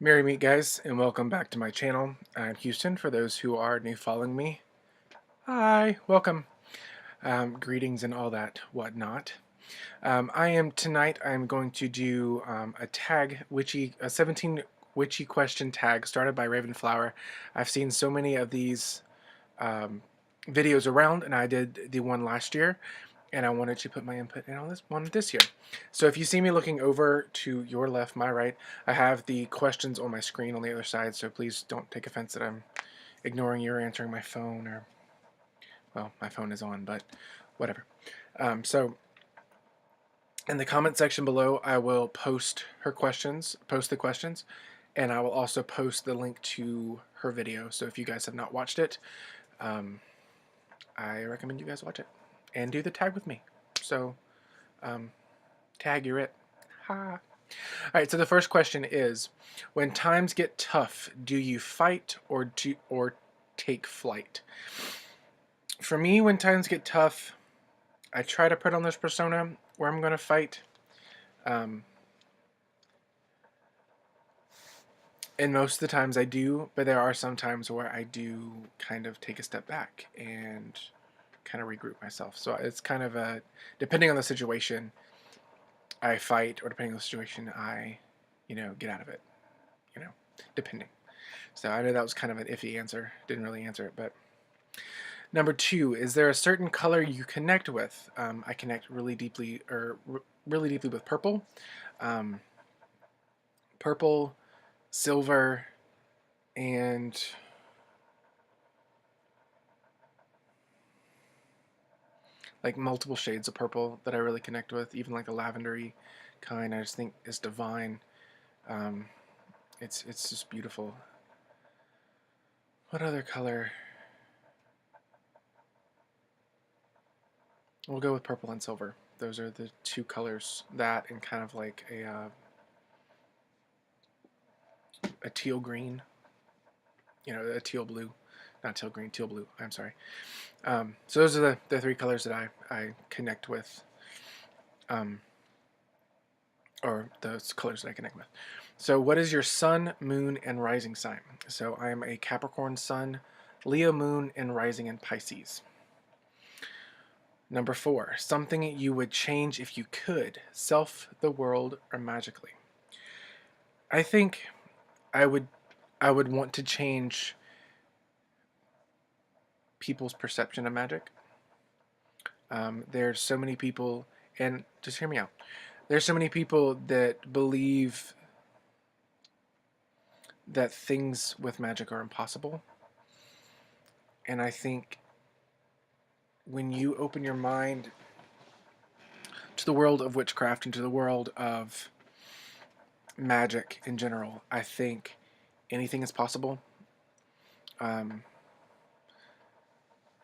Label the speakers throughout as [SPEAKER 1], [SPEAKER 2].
[SPEAKER 1] Merry meet guys, and welcome back to my channel. I'm Houston, for those who are new following me. Hi, welcome. Greetings and all that whatnot. Tonight I'm going to do a 17 Witchy Question Tag started by Ravenflower. I've seen so many of these videos around, and I did the one last year, and I wanted to put my input in on this one this year. So if you see me looking over to your left, my right, I have the questions on my screen on the other side, so please don't take offense that I'm ignoring you or answering my phone, or, well, my phone is on, but whatever. So in the comment section below, I will post the questions, and I will also post the link to her video. So if you guys have not watched it, I recommend you guys watch it and do the tag with me. So, tag, you're it. Ha. Alright, so the first question is, when times get tough, do you fight or take flight? For me, when times get tough, I try to put on this persona where I'm going to fight. And most of the times I do, but there are some times where I do kind of take a step back and kind of regroup myself. So it's kind of depending on the situation, I fight, or depending on the situation, I, get out of it, depending. So I know that was kind of an iffy answer. Didn't really answer it, but. Number 2, is there a certain color you connect with? I connect really deeply with purple. Purple, silver, and like multiple shades of purple that I really connect with, even like a lavendery kind. I just think is divine. It's just beautiful. What other color? We'll go with purple and silver. Those are the two colors. That and kind of like a teal green. A teal blue. Not teal green, teal blue. I'm sorry. So those are the three colors that I connect with. Or those colors that I connect with. So what is your sun, moon, and rising sign? So I am a Capricorn sun, Leo moon, and rising in Pisces. Number 4, something you would change if you could, self, the world, or magically. I think I would want to change people's perception of magic. There's so many people, and just hear me out. There's so many people that believe that things with magic are impossible. And I think when you open your mind to the world of witchcraft and to the world of magic in general, I think anything is possible.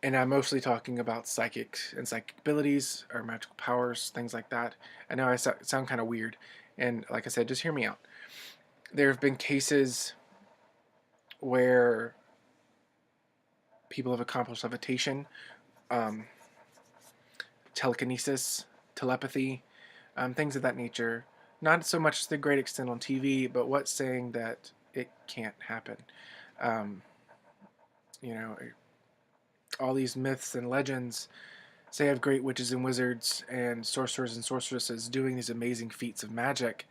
[SPEAKER 1] And I'm mostly talking about psychics and psychic abilities or magical powers, things like that. I know I sound kind of weird, and like I said, just hear me out. There have been cases where people have accomplished levitation, telekinesis, telepathy, things of that nature. Not so much to the great extent on TV, but what's saying that it can't happen? You know, all these myths and legends say of great witches and wizards and sorcerers and sorceresses doing these amazing feats of magic.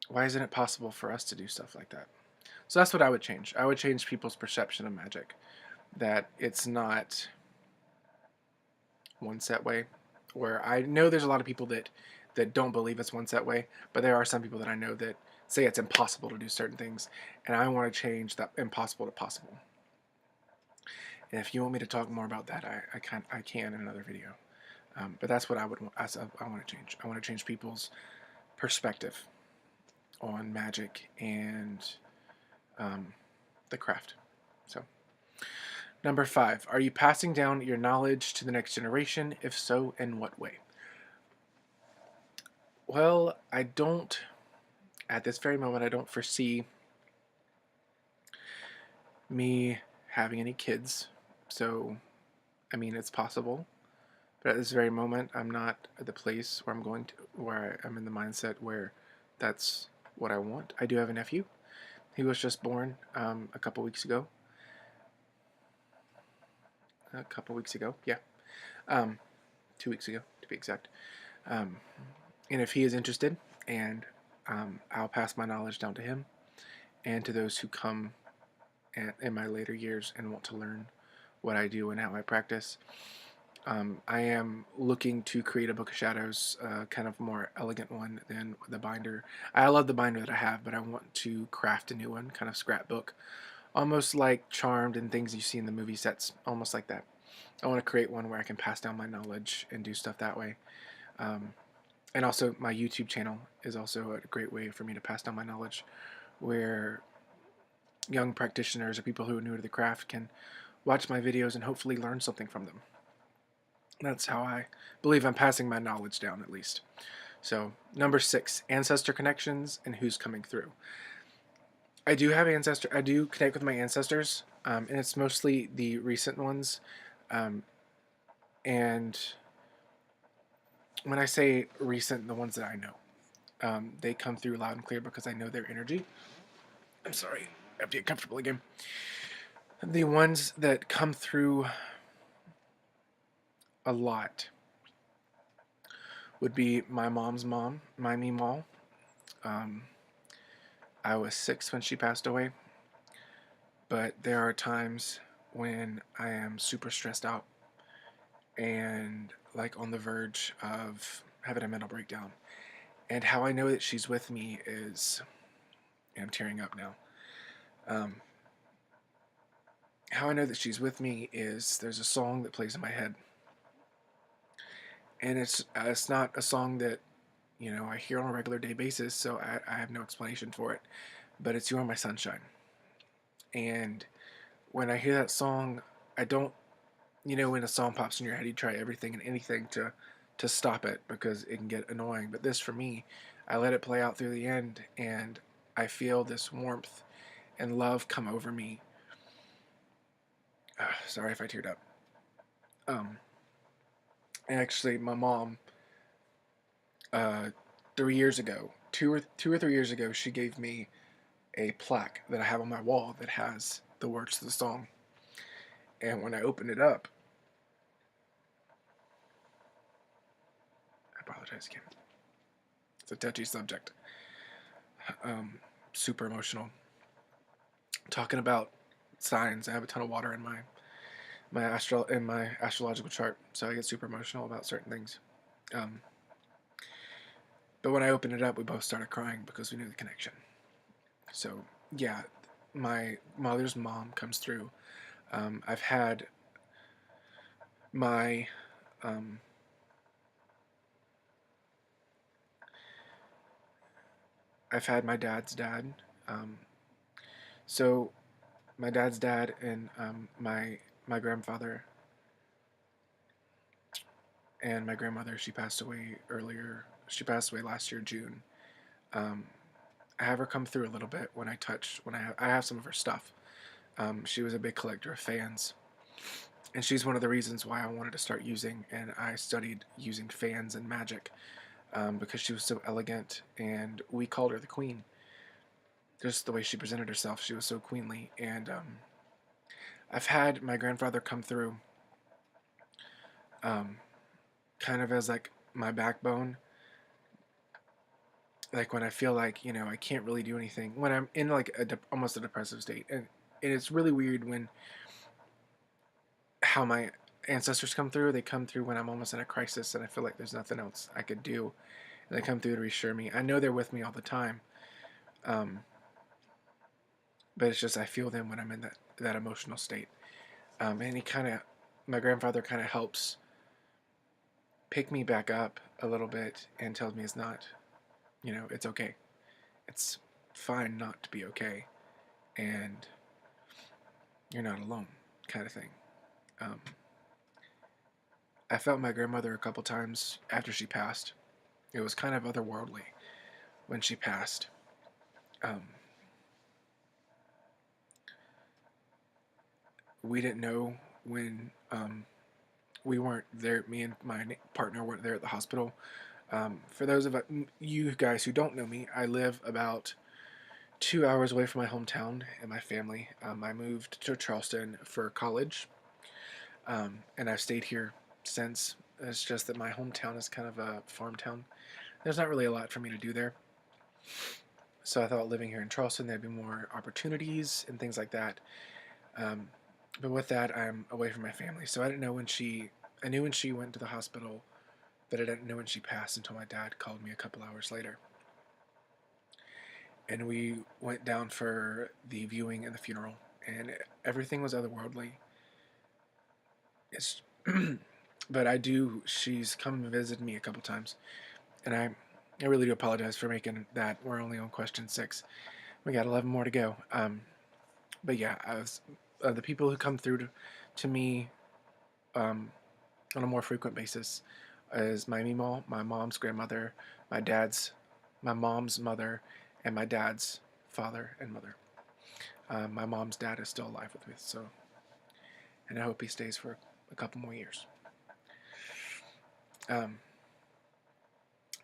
[SPEAKER 1] Why isn't it possible for us to do stuff like that? So that's what I would change. I would change people's perception of magic. That it's not one set way. Where I know there's a lot of people that don't believe it's one set way, but there are some people that I know that say it's impossible to do certain things, and I want to change that impossible to possible. And if you want me to talk more about that, I can in another video. But that's what I want to change. I want to change people's perspective on magic and the craft. So, number 5, are you passing down your knowledge to the next generation? If so, in what way? Well, I don't, at this very moment, I don't foresee me having any kids. So, I mean, it's possible. But at this very moment, I'm not at the place where I'm in the mindset where that's what I want. I do have a nephew. He was just born a couple weeks ago. Yeah. 2 weeks ago, to be exact. Um, and if he is interested, and I'll pass my knowledge down to him and to those who come in my later years and want to learn what I do and how I practice. I am looking to create a Book of Shadows, kind of more elegant one than the binder. I love the binder that I have, but I want to craft a new one, kind of scrapbook, almost like Charmed and things you see in the movie sets, almost like that. I want to create one where I can pass down my knowledge and do stuff that way. And also, my YouTube channel is also a great way for me to pass down my knowledge, where young practitioners or people who are new to the craft can watch my videos and hopefully learn something from them. That's how I believe I'm passing my knowledge down, at least. So, number 6, ancestor connections and who's coming through. I do have ancestor. I do connect with my ancestors, and it's mostly the recent ones. And when I say recent, the ones that I know, they come through loud and clear because I know their energy. I'm sorry, I have to get comfortable again. The ones that come through a lot would be my mom's mom, my Meemaw. I was 6 when she passed away, but there are times when I am super stressed out and like on the verge of having a mental breakdown. And how I know that she's with me is, I'm tearing up now. How I know that she's with me is there's a song that plays in my head, and it's not a song that I hear on a regular day basis, so I have no explanation for it. But it's "You Are My Sunshine," and when I hear that song, I don't. When a song pops in your head, you try everything and anything to stop it because it can get annoying. But this, for me, I let it play out through the end, and I feel this warmth and love come over me. Sorry if I teared up. Actually, my mom, 3 years ago, 2 or 3 years ago, she gave me a plaque that I have on my wall that has the words to the song. And when I opened it up, I apologize again. It's a touchy subject. Super emotional. Talking about signs, I have a ton of water in my astrological chart, so I get super emotional about certain things. But when I opened it up, we both started crying because we knew the connection. So yeah, my mother's mom comes through. I've had my dad's dad. So my dad's dad and my grandfather and my grandmother, she passed away earlier. She passed away last year, June. I have her come through a little bit when I have some of her stuff. She was a big collector of fans, and she's one of the reasons why I wanted to start using, and I studied using fans and magic, because she was so elegant, and we called her the Queen. Just the way she presented herself, she was so queenly. And I've had my grandfather come through, kind of as like my backbone. Like when I feel like I can't really do anything, when I'm in like almost a depressive state, and it's really weird when how my ancestors come through. They come through when I'm almost in a crisis and I feel like there's nothing else I could do, and they come through to reassure me. I know they're with me all the time, but it's just I feel them when I'm in that emotional state. And my grandfather kind of helps pick me back up a little bit and tells me it's not, it's okay. It's fine not to be okay, and you're not alone, kind of thing. I felt my grandmother a couple times after she passed. It was kind of otherworldly when she passed. We didn't know when we weren't there. Me and my partner weren't there at the hospital. For those of you guys who don't know me, I live about 2 hours away from my hometown and my family. I moved to Charleston for college, and I've stayed here since. It's just that my hometown is kind of a farm town. There's not really a lot for me to do there. So I thought living here in Charleston, there'd be more opportunities and things like that. Um, but with that, I'm away from my family. So I didn't know when I knew when she went to the hospital, but I didn't know when she passed until my dad called me a couple hours later. And we went down for the viewing and the funeral, and everything was otherworldly. It's, but she's come and visited me a couple times, and I really do apologize for making that. We're only on question 6. We got 11 more to go. But yeah, the people who come through to me um, on a more frequent basis is my Meemaw, my mom's grandmother, my dad's, my mom's mother, and my dad's father and mother. My mom's dad is still alive with me, so, and I hope he stays for a couple more years.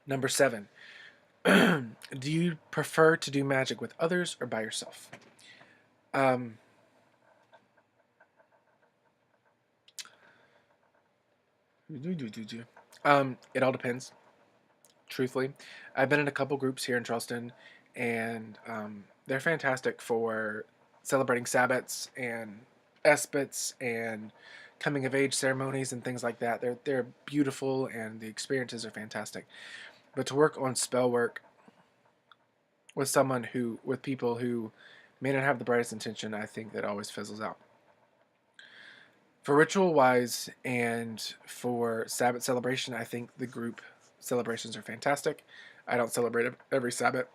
[SPEAKER 1] Number 7. Do you prefer to do magic with others or by yourself? It all depends. Truthfully, I've been in a couple groups here in Charleston, and they're fantastic for celebrating Sabbats and Espits and coming of age ceremonies and things like that. They're beautiful, and the experiences are fantastic. But to work on spell work with people who may not have the brightest intention, I think that always fizzles out. For ritual wise and for Sabbath celebration, I think the group celebrations are fantastic. I don't celebrate every Sabbath,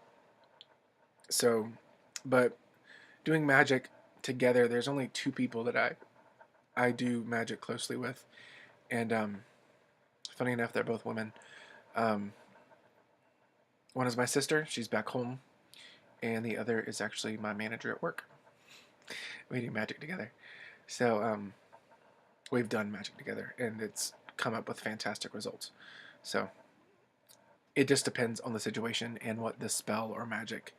[SPEAKER 1] so, but doing magic together, there's only 2 people that I do magic closely with, and funny enough, they're both women. Um, one is my sister; she's back home, and the other is actually my manager at work. We do magic together, so we've done magic together, and it's come up with fantastic results. So it just depends on the situation and what the spell or magic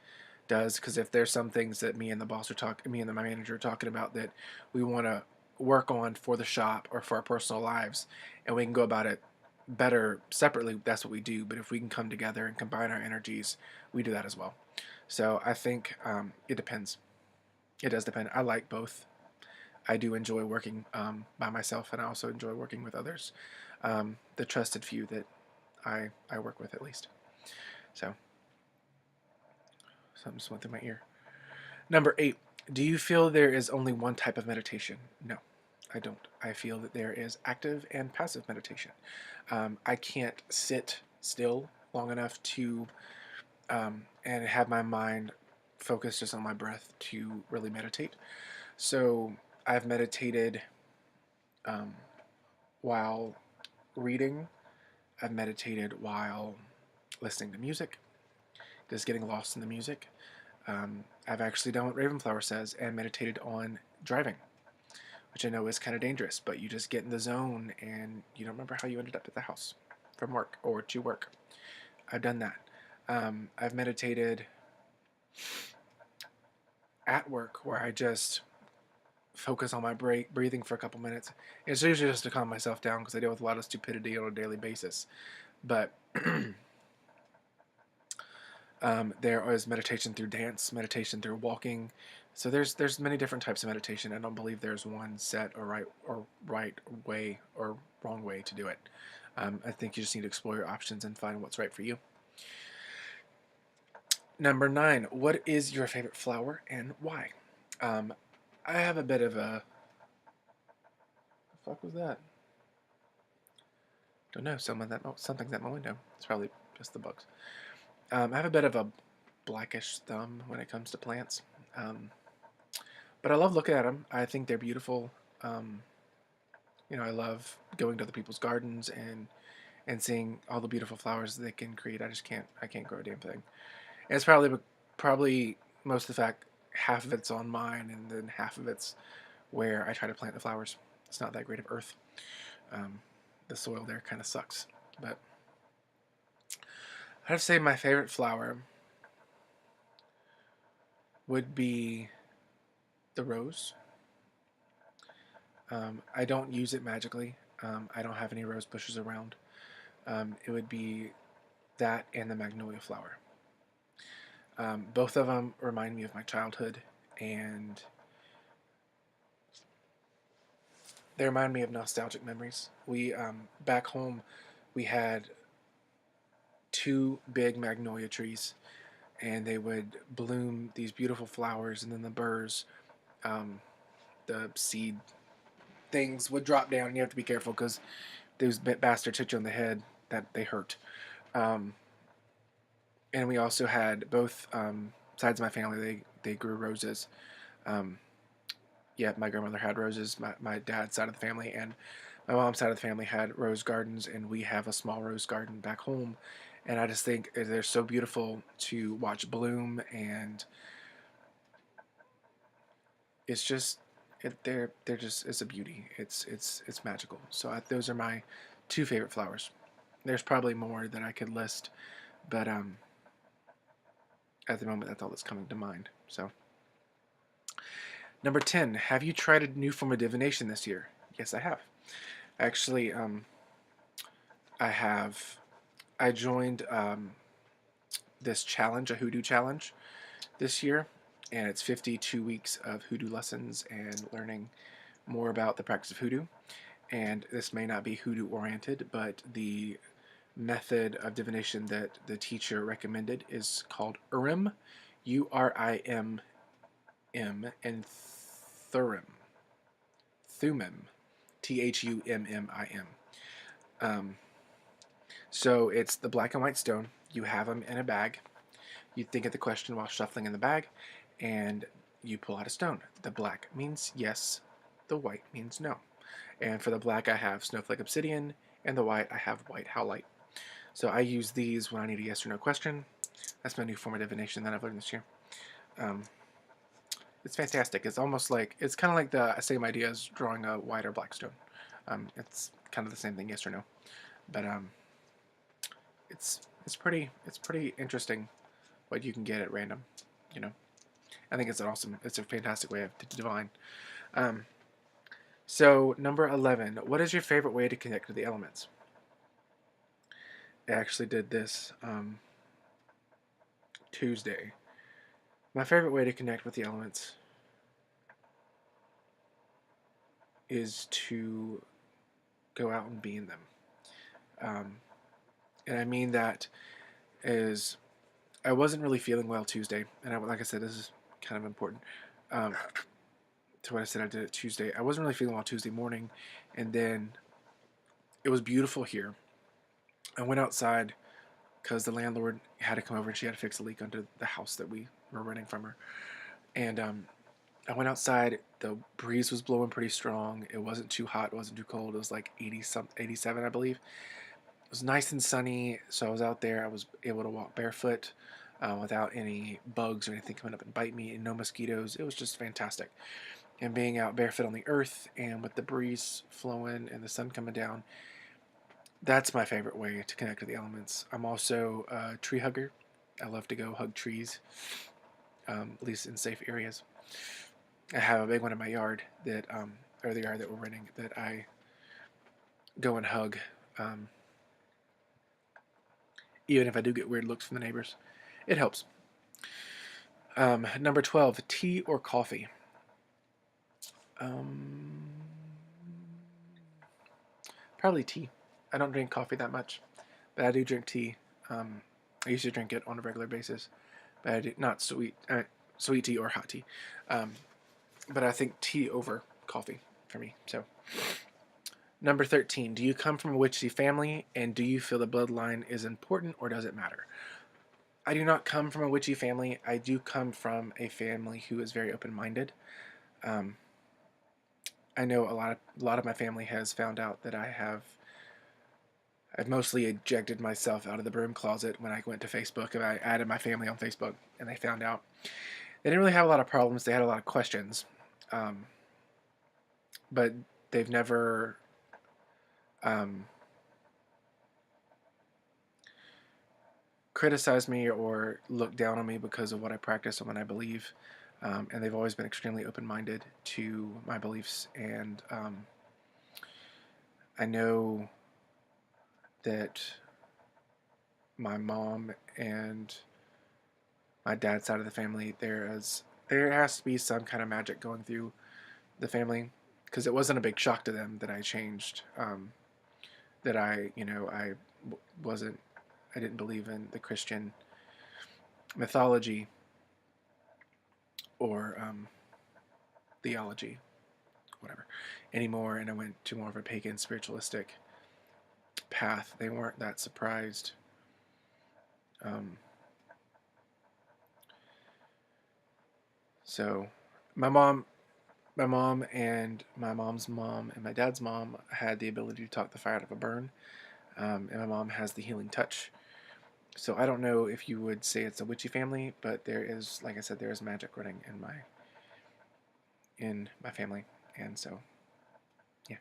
[SPEAKER 1] does. Because if there's some things that me and my manager are talking about that we want to work on for the shop or for our personal lives, and we can go about it better separately, that's what we do. But if we can come together and combine our energies, we do that as well. So I think it depends. It does depend. I like both. I do enjoy working by myself, and I also enjoy working with others, the trusted few that I work with at least. So, something just went through my ear. Number 8. Do you feel there is only one type of meditation? No, I don't. I feel that there is active and passive meditation. I can't sit still long enough to and have my mind focus just on my breath to really meditate. So I've meditated while reading. I've meditated while listening to music, just getting lost in the music. I've actually done what Ravenflower says and meditated on driving, which I know is kind of dangerous, but you just get in the zone and you don't remember how you ended up at the house from work or to work. I've done that. I've meditated at work where I just focus on my breathing for a couple minutes. It's usually just to calm myself down because I deal with a lot of stupidity on a daily basis. But there is meditation through dance, meditation through walking. So there's many different types of meditation. I don't believe there's one set or right way or wrong way to do it. I think you just need to explore your options and find what's right for you. Number 9. What is your favorite flower and why? I have a bit of a... What the fuck was that? Don't know. Something's at my window. It's probably just the bugs. I have a bit of a blackish thumb when it comes to plants, but I love looking at them. I think they're beautiful. I love going to other people's gardens and seeing all the beautiful flowers that they can create. I can't grow a damn thing. And it's probably most of the fact half of it's on mine, and then half of it's where I try to plant the flowers. It's not that great of earth. The soil there kind of sucks, but I'd have to say my favorite flower would be the rose. I don't use it magically. I don't have any rose bushes around. It would be that and the magnolia flower. Both of them remind me of my childhood, and they remind me of nostalgic memories. We back home, we had two big magnolia trees, and they would bloom these beautiful flowers, and then the burrs, um, the seed things would drop down. And you have to be careful because those bastards hit you on the head. That they hurt. Um, and we also had both sides of my family. They grew roses. Um, yeah, my grandmother had roses. My dad's side of the family and my mom's side of the family had rose gardens, and we have a small rose garden back home. And I just think they're so beautiful to watch bloom, and it's just they're just it's a beauty. It's magical. So those are my two favorite flowers. There's probably more that I could list, but at the moment that's all that's coming to mind. So number 10, have you tried a new form of divination this year? Yes, I have. Actually, I have. I joined this challenge, a hoodoo challenge, this year, and it's 52 weeks of hoodoo lessons and learning more about the practice of hoodoo. And this may not be hoodoo oriented, but the method of divination that the teacher recommended is called Urim, Urim, and Thurim, Thummim, Thummim. Um, so it's the black and white stone. You have them in a bag. You think of the question while shuffling in the bag, and you pull out a stone. The black means yes, the white means no. And for the black, I have snowflake obsidian, and the white, I have white howlite. So I use these when I need a yes or no question. That's my new form of divination that I've learned this year. Um, it's fantastic. It's almost like, it's kind of like the same idea as drawing a white or black stone. It's kind of the same thing, yes or no. But it's pretty interesting what you can get at random. You know, I think it's a fantastic way to divine. Um, so number 11, what is your favorite way to connect with the elements? I actually did this Tuesday. My favorite way to connect with the elements is to go out and be in them. Um, and I mean that is, I wasn't really feeling well Tuesday, and like I said, this is kind of important to what I said I did it Tuesday. I wasn't really feeling well Tuesday morning, and then it was beautiful here. I went outside because the landlord had to come over and she had to fix a leak under the house that we were renting from her. And I went outside. The breeze was blowing pretty strong. It wasn't too hot. It wasn't too cold. It was like 87, I believe. It was nice and sunny. So I was out there. I was able to walk barefoot without any bugs or anything coming up and bite me, and no mosquitoes. It was just fantastic. And being out barefoot on the earth and with the breeze flowing and the sun coming down, that's my favorite way to connect with the elements. I'm also a tree hugger. I love to go hug trees, at least in safe areas. I have a big one in my yard that, or the yard that we're renting, that I go and hug, um, even if I do get weird looks from the neighbors. It helps. Number 12, tea or coffee? Um, Probably tea. I don't drink coffee that much, but I do drink tea. I used to drink it on a regular basis, but I do, not sweet tea or hot tea. Um, but I think tea over coffee for me. So, number 13, do you come from a witchy family, and do you feel the bloodline is important, or does it matter? I do not come from a witchy family. I do come from a family who is very open-minded. Um, I know a lot of my family has found out that I've mostly ejected myself out of the broom closet when I went to Facebook and I added my family on Facebook, and they found out. They didn't really have a lot of problems. They had a lot of questions, um, but they've never um, criticize me or look down on me because of what I practice and what I believe. And they've always been extremely open-minded to my beliefs. And I know that my mom and my dad's side of the family, there has to be some kind of magic going through the family, because it wasn't a big shock to them that I changed. That wasn't, I didn't believe in the Christian mythology or theology, whatever, anymore, and I went to more of a pagan spiritualistic path. They weren't that surprised. So my mom and my mom's mom and my dad's mom had the ability to talk the fire out of a burn, and my mom has the healing touch. So I don't know if you would say it's a witchy family, but there is, like I said, there is magic running in my family, and so yeah.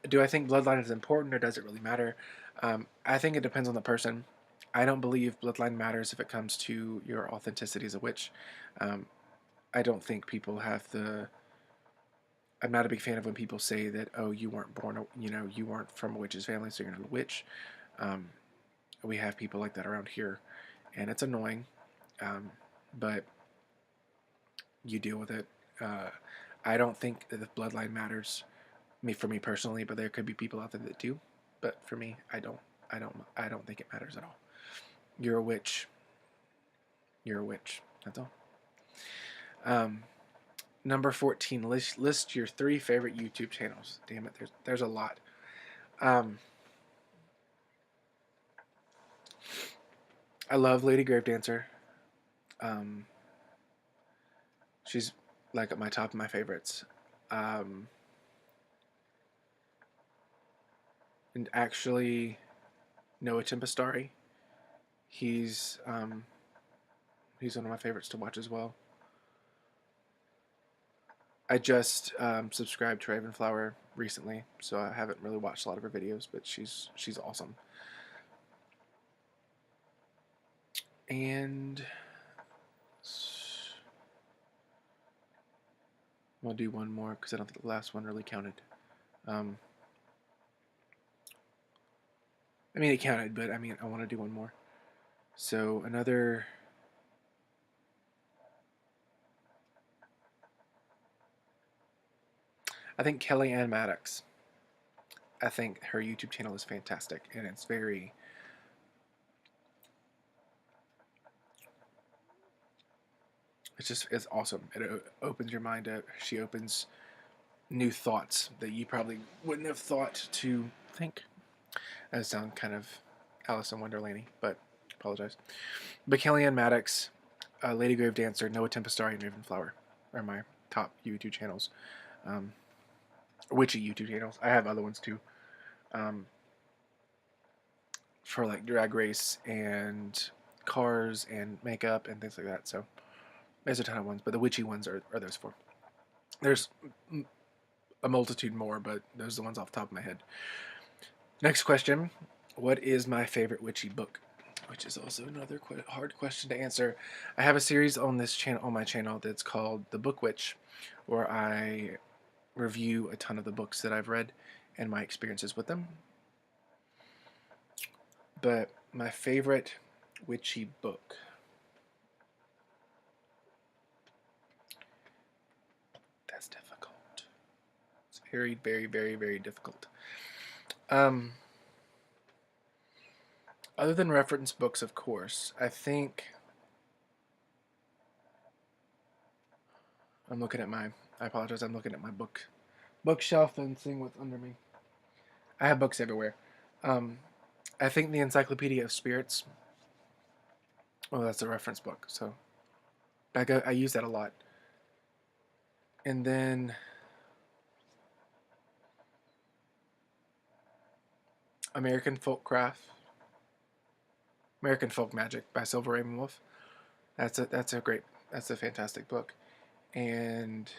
[SPEAKER 1] Do I think bloodline is important, or does it really matter? I think it depends on the person. I don't believe bloodline matters if it comes to your authenticity as a witch. Um, I don't think people have the. I'm not a big fan of when people say that, oh, you weren't born, you weren't from a witch's family, so you're not a witch. Um, we have people like that around here, and it's annoying, but you deal with it. I don't think that the bloodline matters, for me personally, but there could be people out there that do. But for me, I don't. I don't think it matters at all. You're a witch. You're a witch. That's all. Number 14. List your 3 favorite YouTube channels. Damn it, there's a lot. I love Lady Gravedancer. She's like at my top of my favorites. And actually, Noah Tempestari. He's one of my favorites to watch as well. I just subscribed to Ravenflower recently, so I haven't really watched a lot of her videos, but she's awesome. And I'll do one more because I don't think the last one really counted. I mean, it counted, but I want to do one more. So another. I think Kellyanne Maddox. I think her YouTube channel is fantastic, and it's very. It's awesome. It opens your mind up. She opens new thoughts that you probably wouldn't have thought to think. That sounds kind of Alice in Wonderland-y, but apologize. But Kellyanne Maddox, Lady Gravedancer, Noah Tempestari, and Ravenflower are my top YouTube channels. Witchy YouTube channels. I have other ones too. For like drag race and cars and makeup and things like that. So there's a ton of ones, but the witchy ones are those 4. There's a multitude more, but those are the ones off the top of my head. Next question. What is my favorite witchy book? Which is also another hard question to answer. I have a series on my channel that's called The Book Witch, where I review a ton of the books that I've read and my experiences with them. But my favorite witchy book. That's difficult. It's very, very, very, very difficult. Other than reference books, of course, I think I'm looking at my. I apologize. I'm looking at my bookshelf and seeing what's under me. I have books everywhere. I think the Encyclopedia of Spirits. Oh, that's a reference book, so I use that a lot. And then American Folk Magic by Silver Raven Wolf. That's a fantastic book. And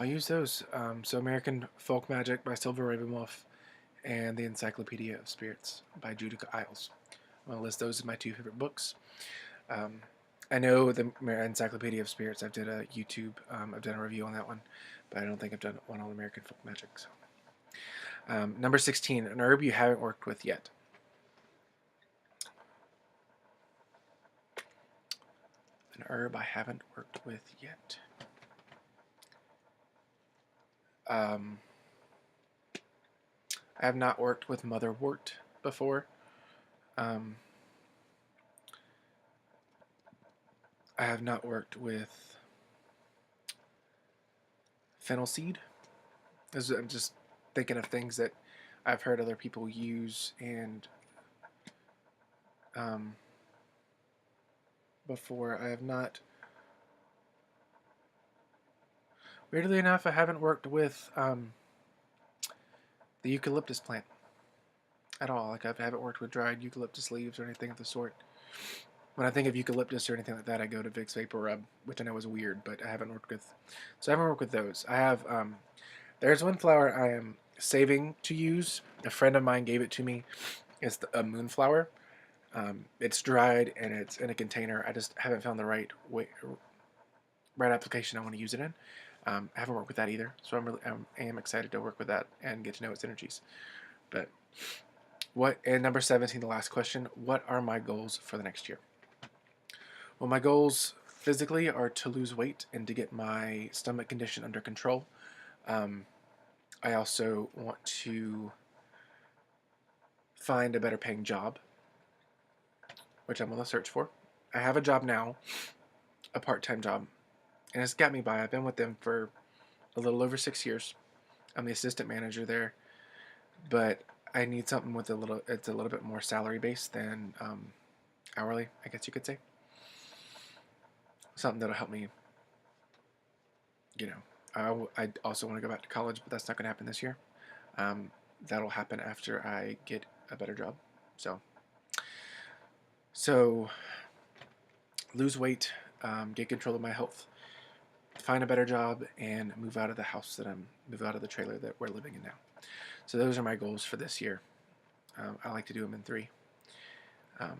[SPEAKER 1] I'll use those. So American Folk Magic by Silver Ravenwolf and The Encyclopedia of Spirits by Judica Isles. I'm going to list those as my 2 favorite books. I know the Encyclopedia of Spirits, I've did a YouTube, I've done a review on that one, but I don't think I've done one on American Folk Magic. So. Number 16, an herb you haven't worked with yet. An herb I haven't worked with yet. I have not worked with motherwort before. I have not worked with fennel seed. I'm just thinking of things that I've heard other people use, and before I have not. Weirdly enough, I haven't worked with the eucalyptus plant at all. Like, I haven't worked with dried eucalyptus leaves or anything of the sort. When I think of eucalyptus or anything like that, I go to Vicks Vapor Rub, which I know is weird, but I haven't worked with. So I haven't worked with those. I have. There's one flower I am saving to use. A friend of mine gave it to me. It's a moonflower. It's dried and it's in a container. I just haven't found the right application I want to use it in. I haven't worked with that either, so I am excited to work with that and get to know its energies. But and number 17, the last question, what are my goals for the next year? Well, my goals physically are to lose weight and to get my stomach condition under control. I also want to find a better paying job, which I'm on the search for. I have a job now, a part-time job, and it's got me by. I've been with them for a little over 6 years. I'm the assistant manager there, but I need something with it's a little bit more salary based than hourly, I guess you could say. Something that'll help me, I also want to go back to college, but that's not going to happen this year. That'll happen after I get a better job. So lose weight, get control of my health, find a better job, and move out of the trailer that we're living in now. So those are my goals for this year. I like to do them in 3. But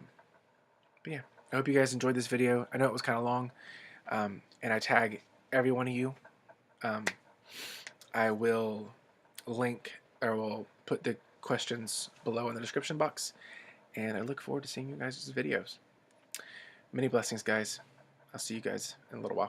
[SPEAKER 1] yeah, I hope you guys enjoyed this video. I know it was kind of long, and I tag every one of you. I will will put the questions below in the description box, and I look forward to seeing you guys' videos. Many blessings, guys. I'll see you guys in a little while.